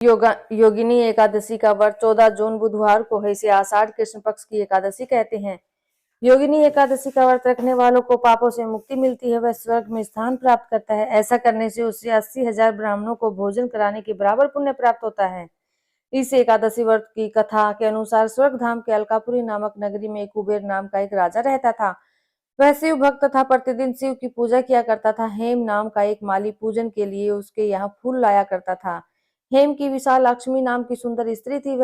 योगिनी एकादशी का व्रत 14 जून बुधवार को है। इसे आषाढ़ कृष्ण पक्ष की एकादशी कहते हैं। योगिनी एकादशी का व्रत रखने वालों को पापों से मुक्ति मिलती है, वह स्वर्ग में स्थान प्राप्त करता है। ऐसा करने से उसे 80,000 ब्राह्मणों को भोजन कराने के बराबर पुण्य प्राप्त होता है। इस एकादशी व्रत की कथा के अनुसार स्वर्ग धाम के अलकापुरी नामक नगरी में कुबेर नाम का एक राजा रहता था। वह शिव भक्त तथा प्रतिदिन शिव की पूजा किया करता था। हेम नाम का एक माली पूजन के लिए उसके यहाँ फूल लाया करता था। हेम की विशाल लक्ष्मी नाम की सुंदर स्त्री थी।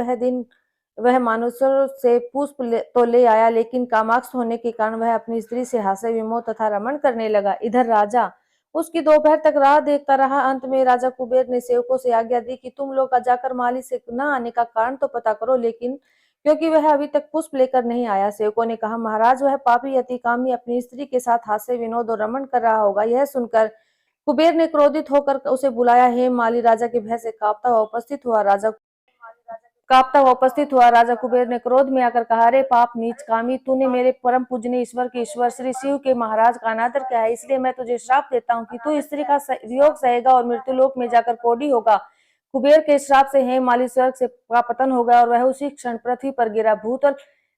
वह मानुसर से पुष्प तो ले आया, लेकिन कामाक्ष होने के कारण वह अपनी स्त्री से हास्य विमोह तथा रमण करने लगा। इधर राजा उसकी दोपहर तक राह देखता रहा। अंत में राजा कुबेर ने सेवकों से आज्ञा दी कि तुम लोग जाकर माली से न आने का कारण तो पता करो, लेकिन क्योंकि वह अभी तक पुष्प लेकर नहीं आया। सेवकों ने कहा, महाराज, वह पापी अतिकामी अपनी स्त्री के साथ हास्य विनोद और रमण कर रहा होगा। यह सुनकर कुबेर ने क्रोधित होकर उसे बुलाया। हेम माली राजा के भय से कांपता हुआ उपस्थित हुआ। राजा कुबेर ने क्रोध में आकर कहा, अरे पाप नीच कामी, तूने मेरे परम पूजनीय ईश्वर के ईश्वर श्री शिव के महाराज का अनादर किया है। इसलिए मैं तुझे श्राप देता हूँ कि तू स्त्री का वियोग सहेगा और मृत्युलोक में जाकर कोढ़ी होगा। कुबेर के श्राप से हेम माली स्वर्ग से का पतन हो गया और वह उसी क्षण पृथ्वी पर गिरा। भूतल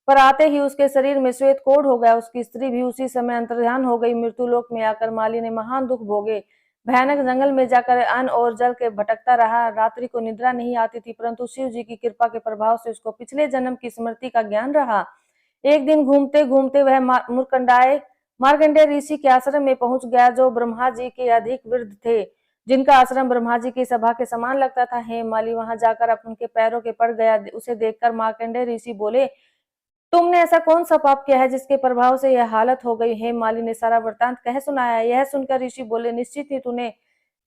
पर आते ही उसके शरीर में श्वेत कोढ़ हो गया। उसकी स्त्री भी उसी समय अंतर्ध्यान हो गई। मृत्युलोक में आकर माली ने महान दुख भोगे। भयानक जंगल में जाकर अन्न और जल के भटकता रहा। रात्रि को निद्रा नहीं आती थी, परंतु शिव जी की कृपा के प्रभाव से उसको पिछले जन्म की स्मृति का ज्ञान रहा। एक दिन घूमते घूमते वह मार्कंडेय ऋषि के आश्रम में पहुंच गया, जो ब्रह्मा जी के अधिक वृद्ध थे, जिनका आश्रम ब्रह्मा जी की सभा के समान लगता था। हेम माली वहां जाकर उनके पैरों के पड़ गया। उसे देखकर मार्कंडेय ऋषि बोले, तुमने ऐसा कौन सा पाप किया है जिसके प्रभाव से यह हालत हो गई। हेम माली ने सारा वृतांत कह सुनाया। यह सुनकर ऋषि बोले, निश्चित ही तूने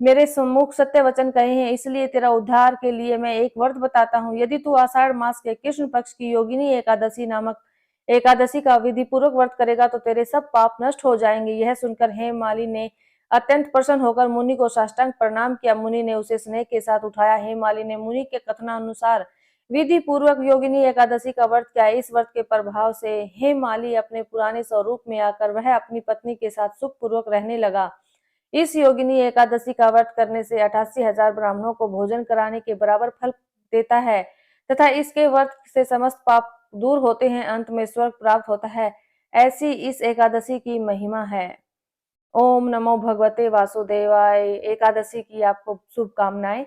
मेरे सम्मुख सत्य वचन कहे हैं, इसलिए तेरा उद्धार के लिए मैं एक व्रत बताता हूँ। यदि तू आषाढ़ मास के कृष्ण पक्ष की योगिनी एकादशी नामक एकादशी का विधि पूर्वक व्रत करेगा तो तेरे सब पाप नष्ट हो जाएंगे। यह सुनकर हेम माली ने अत्यंत प्रसन्न होकर मुनि को साष्टांग प्रणाम किया। मुनि ने उसे स्नेह के साथ उठाया। हेम माली ने मुनि के कथनानुसार विधि पूर्वक योगिनी एकादशी का व्रत किया। इस व्रत के प्रभाव से हेम माली अपने पुराने स्वरूप में आकर वह अपनी पत्नी के साथ सुख पूर्वक रहने लगा। इस योगिनी एकादशी का व्रत करने से 88,000 ब्राह्मणों को भोजन कराने के बराबर फल देता है तथा इसके व्रत से समस्त पाप दूर होते हैं, अंत में स्वर्ग प्राप्त होता है। ऐसी इस एकादशी की महिमा है। ओम नमो भगवते वासुदेवाय। एकादशी की आपको शुभकामनाएं।